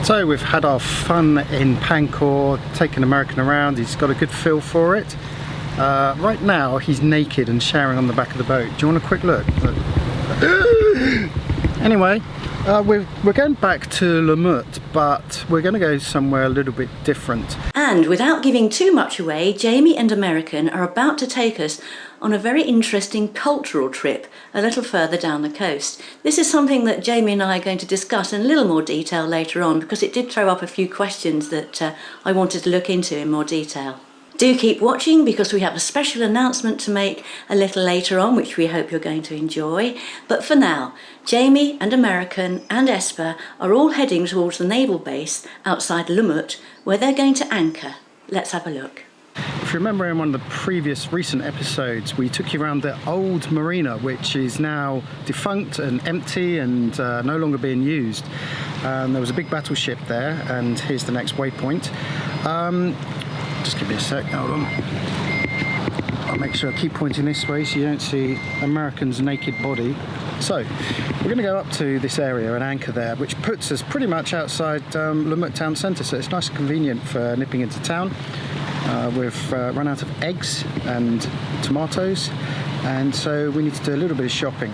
So we've had our fun in Pankor, taken American around. He's got a good feel for it. Right now he's naked and showering on the back of the boat. Do you want a quick look? Anyway, we're going back to Lumut, but we're going to go somewhere a little bit different. And without giving too much away, Jamie and American are about to take us on a very interesting cultural trip a little further down the coast. This is something that Jamie and I are going to discuss in a little more detail later on, because it did throw up a few questions that I wanted to look into in more detail. Do keep watching, because we have a special announcement to make a little later on, which we hope you're going to enjoy. But for now, Jamie and American and Esper are all heading towards the naval base outside Lumut, where they're going to anchor. Let's have a look. If you remember in one of the previous recent episodes, we took you around the old marina, which is now defunct and empty and no longer being used. There was a big battleship there, and here's the next waypoint. Just give me a sec, hold on. I'll make sure I keep pointing this way so you don't see American's naked body. So, we're going to go up to this area and anchor there, which puts us pretty much outside Lumut town centre, so it's nice and convenient for nipping into town. We've run out of eggs and tomatoes, and so we need to do a little bit of shopping.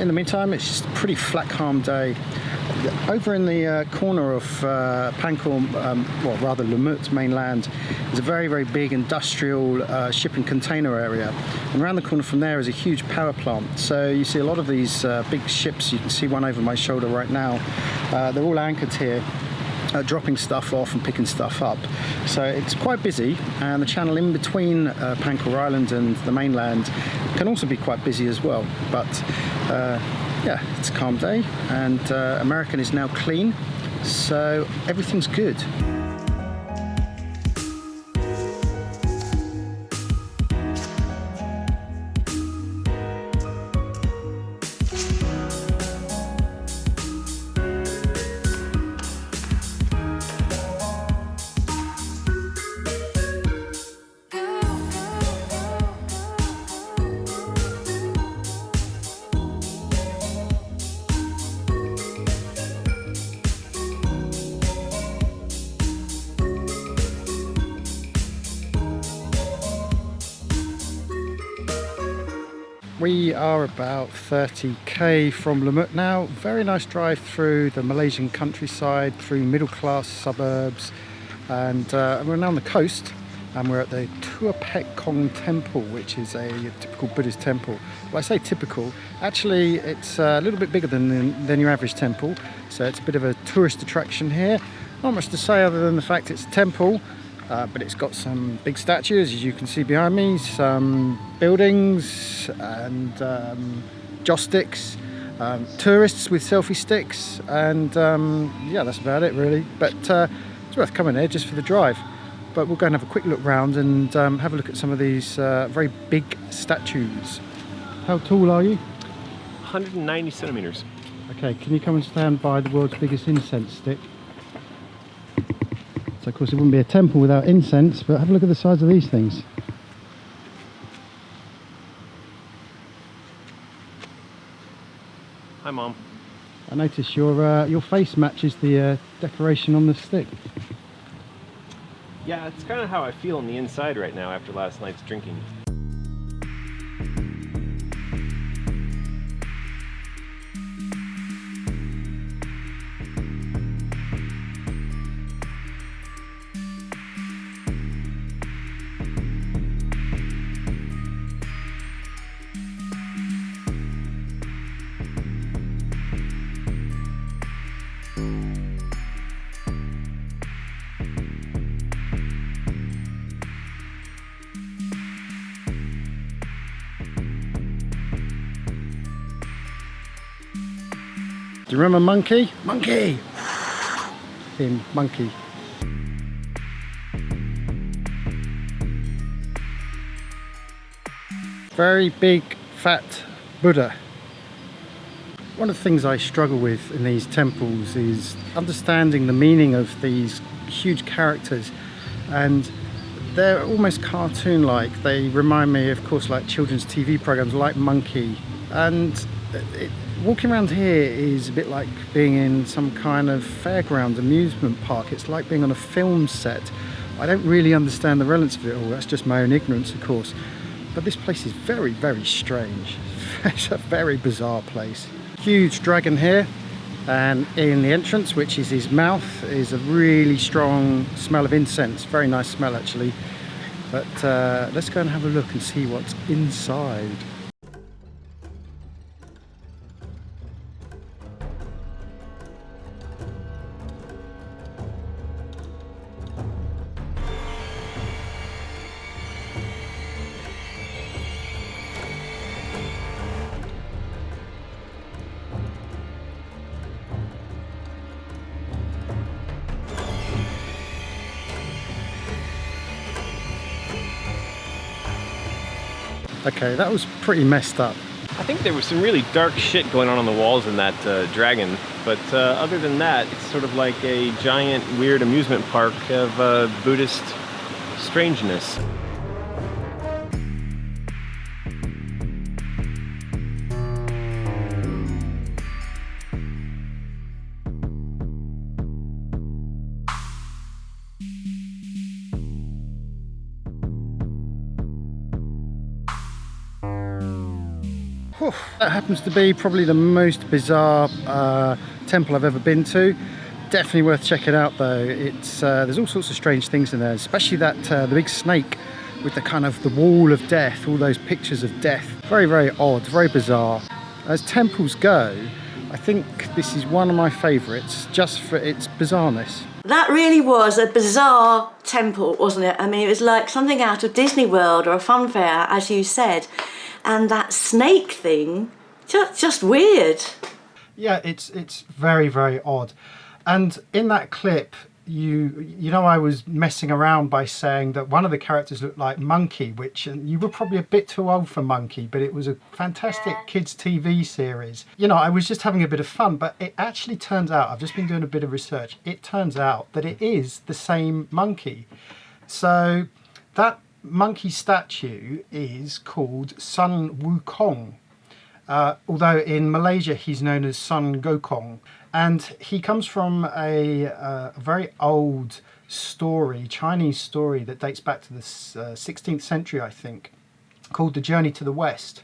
In the meantime, it's just a pretty flat, calm day. Over in the corner of Pankor, well, rather Lumut mainland, is a very, very big industrial shipping container area. And around the corner from there is a huge power plant. So you see a lot of these big ships. You can see one over my shoulder right now. They're all anchored here, dropping stuff off and picking stuff up. So it's quite busy, and the channel in between Pankor Island and the mainland can also be quite busy as well. But yeah, it's a calm day, and American is now clean, so everything's good. We are about 30k from Lumut now. Very nice drive through the Malaysian countryside, through middle class suburbs, and we're now on the coast, and we're at the Tua Pek Kong temple, which is a typical Buddhist temple. Well, I say typical, actually it's a little bit bigger than your average temple, so it's a bit of a tourist attraction here. Not much to say other than the fact it's a temple. But it's got some big statues, as you can see behind me, some buildings and joss sticks, tourists with selfie sticks, and yeah, that's about it really. But it's worth coming here just for the drive. But we'll go and have a quick look round and have a look at some of these very big statues. How tall are you? 190 centimeters. Okay, can you come and stand by the world's biggest incense stick? So of course it wouldn't be a temple without incense, but have a look at the size of these things. Hi, Mom. I notice your face matches the decoration on the stick. Yeah, it's kind of how I feel on the inside right now after last night's drinking. Do you remember Monkey? Monkey! Him, Monkey. Very big, fat Buddha. One of the things I struggle with in these temples is understanding the meaning of these huge characters, and they're almost cartoon-like. They remind me, of course, like children's TV programs like Monkey, and walking around here is a bit like being in some kind of fairground amusement park. It's like being on a film set. I don't really understand the relevance of it all. That's just my own ignorance, of course. But this place is very, very strange. It's a very bizarre place. Huge dragon here, and in the entrance, which is his mouth, is a really strong smell of incense. Very nice smell, actually. But let's go and have a look and see what's inside. Okay, that was pretty messed up. I think there was some really dark shit going on the walls in that dragon, but other than that, it's sort of like a giant, weird amusement park of Buddhist strangeness. That happens to be probably the most bizarre temple I've ever been to. Definitely worth checking out though. It's there's all sorts of strange things in there, especially that the big snake with the kind of the wall of death, all those pictures of death. Very, very odd, very bizarre. As temples go, I think this is one of my favourites just for its bizarreness. That really was a bizarre temple, wasn't it? I mean, it was like something out of Disney World or a fun fair, as you said. And that snake thing, just weird. Yeah, it's very, very odd. And in that clip, you know, I was messing around by saying that one of the characters looked like Monkey, which you were probably a bit too old for Monkey, but it was a fantastic kids TV series. You know, I was just having a bit of fun, but it actually turns out, I've just been doing a bit of research, it turns out that it is the same monkey. So that monkey statue is called Sun Wukong, although in Malaysia he's known as Sun Gokong, and he comes from a very old story, Chinese story that dates back to the 16th century, I think, called The Journey to the West,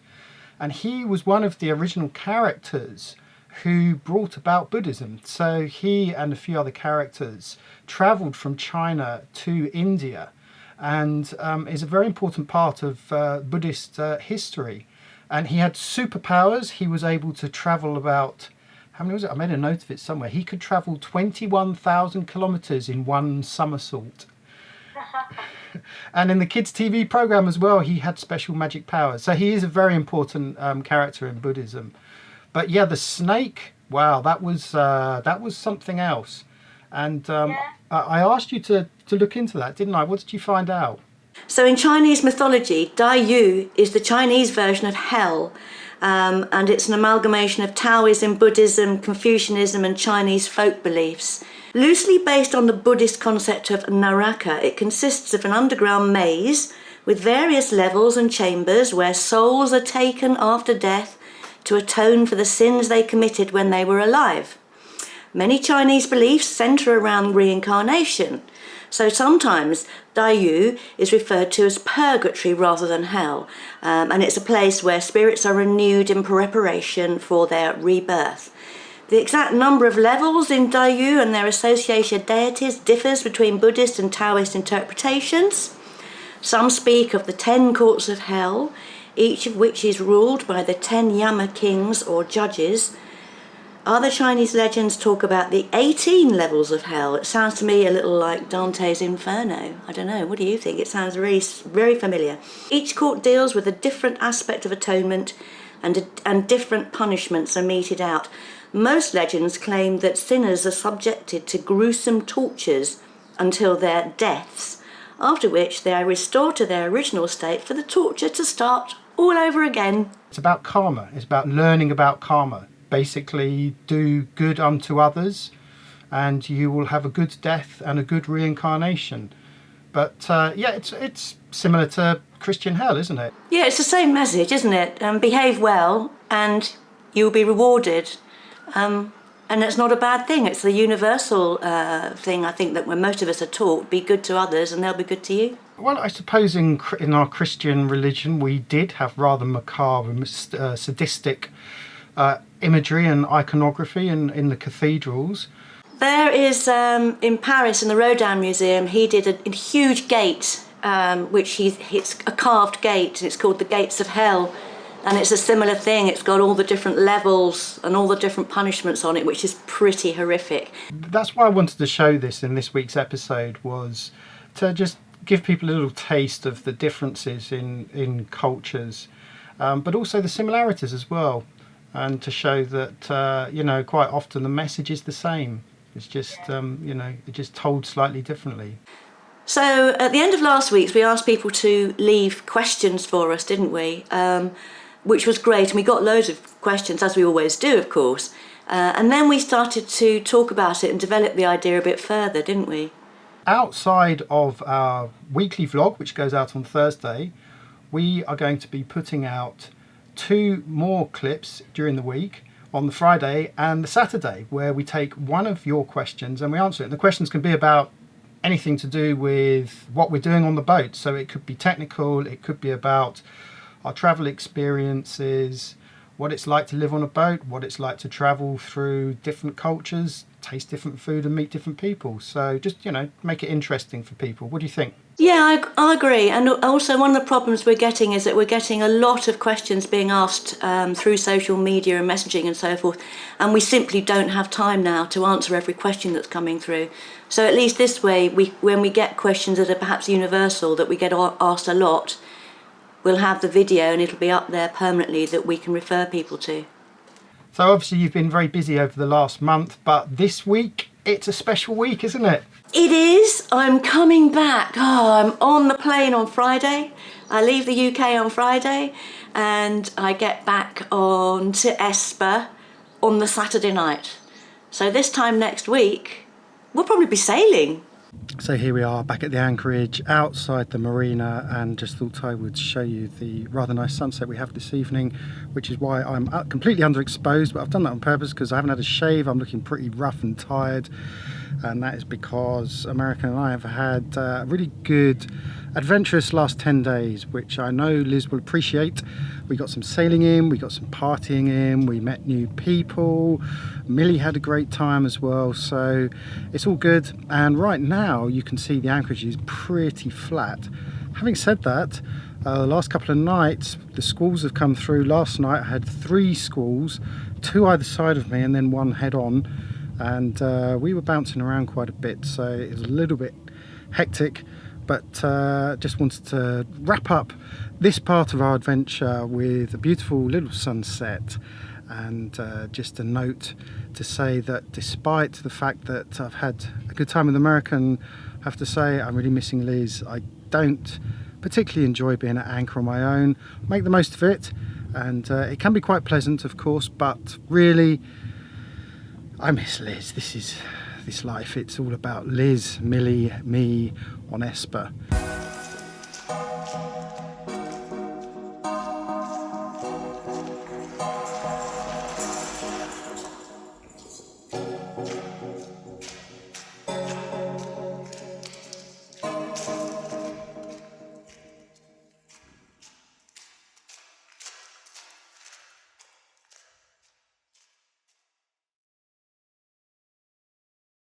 and he was one of the original characters who brought about Buddhism. So he and a few other characters travelled from China to India, and is a very important part of Buddhist history. And he had superpowers. He was able to travel about, how many was it? I made a note of it somewhere. He could travel 21,000 kilometers in one somersault. And in the kids' TV program as well, he had special magic powers. So he is a very important character in Buddhism. But yeah, the snake, wow, that was something else. And I asked you to look into that, didn't I? What did you find out? So in Chinese mythology, Dai is the Chinese version of hell, and it's an amalgamation of Taoism, Buddhism, Confucianism and Chinese folk beliefs. Loosely based on the Buddhist concept of Naraka, it consists of an underground maze with various levels and chambers where souls are taken after death to atone for the sins they committed when they were alive. Many Chinese beliefs centre around reincarnation, so sometimes Dai is referred to as purgatory rather than hell, and it's a place where spirits are renewed in preparation for their rebirth. The exact number of levels in Dai and their associated deities differs between Buddhist and Taoist interpretations. Some speak of the 10 courts of hell, each of which is ruled by the 10 Yama kings or judges. Other Chinese legends talk about the 18 levels of hell. It sounds to me a little like Dante's Inferno. I don't know, what do you think? It sounds very, very familiar. Each court deals with a different aspect of atonement, and different punishments are meted out. Most legends claim that sinners are subjected to gruesome tortures until their deaths, after which they are restored to their original state for the torture to start all over again. It's about karma. It's about learning about karma. Basically, do good unto others and you will have a good death and a good reincarnation. But yeah, it's similar to Christian hell, isn't it? Yeah, it's the same message, isn't it? Behave well and you'll be rewarded. And it's not a bad thing. It's the universal thing, I think, that when most of us are taught, be good to others and they'll be good to you. Well, I suppose in our Christian religion, we did have rather macabre and sadistic imagery and iconography in the cathedrals. There is, in Paris, in the Rodin Museum, he did a huge gate, it's a carved gate, and it's called the Gates of Hell. And it's a similar thing. It's got all the different levels and all the different punishments on it, which is pretty horrific. That's why I wanted to show this in this week's episode, was to just give people a little taste of the differences in cultures, but also the similarities as well, and to show that quite often the message is the same. It's just it's just told slightly differently. So at the end of last week's, we asked people to leave questions for us, didn't we? Which was great, and we got loads of questions, as we always do, of course. And then we started to talk about it and develop the idea a bit further, didn't we? Outside of our weekly vlog, which goes out on Thursday, we are going to be putting out 2 more clips during the week, on the Friday and the Saturday, where we take one of your questions and we answer it. And the questions can be about anything to do with what we're doing on the boat. So it could be technical, it could be about our travel experiences, what it's like to live on a boat, what it's like to travel through different cultures, taste different food and meet different people. So just, make it interesting for people. What do you think? Yeah, I agree. And also one of the problems we're getting is that we're getting a lot of questions being asked through social media and messaging and so forth. And we simply don't have time now to answer every question that's coming through. So at least this way, when we get questions that are perhaps universal, that we get asked a lot, we'll have the video and it'll be up there permanently that we can refer people to. So obviously you've been very busy over the last month, but this week, it's a special week, isn't it? It is. I'm coming back. I'm on the plane on Friday. I leave the UK on Friday and I get back on to Espoo on the Saturday night. So this time next week, we'll probably be sailing. So here we are back at the anchorage outside the marina, and just thought I would show you the rather nice sunset we have this evening, which is why I'm completely underexposed, but I've done that on purpose because I haven't had a shave. I'm looking pretty rough and tired, and that is because American and I have had a really good adventurous last 10 days, which I know Liz will appreciate. We got some sailing in, we got some partying in, we met new people, Millie had a great time as well, so it's all good. And right now you can see the anchorage is pretty flat. Having said that, the last couple of nights the squalls have come through. Last night I had 3 squalls, 2 either side of me and then 1 head on, and we were bouncing around quite a bit, so it was a little bit hectic. But just wanted to wrap up this part of our adventure with a beautiful little sunset, and just a note to say that despite the fact that I've had a good time with American, I have to say I'm really missing Liz. I don't particularly enjoy being at anchor on my own. Make the most of it, and it can be quite pleasant, of course, but really I miss Liz. This life, it's all about Liz, Millie, me on Espoo.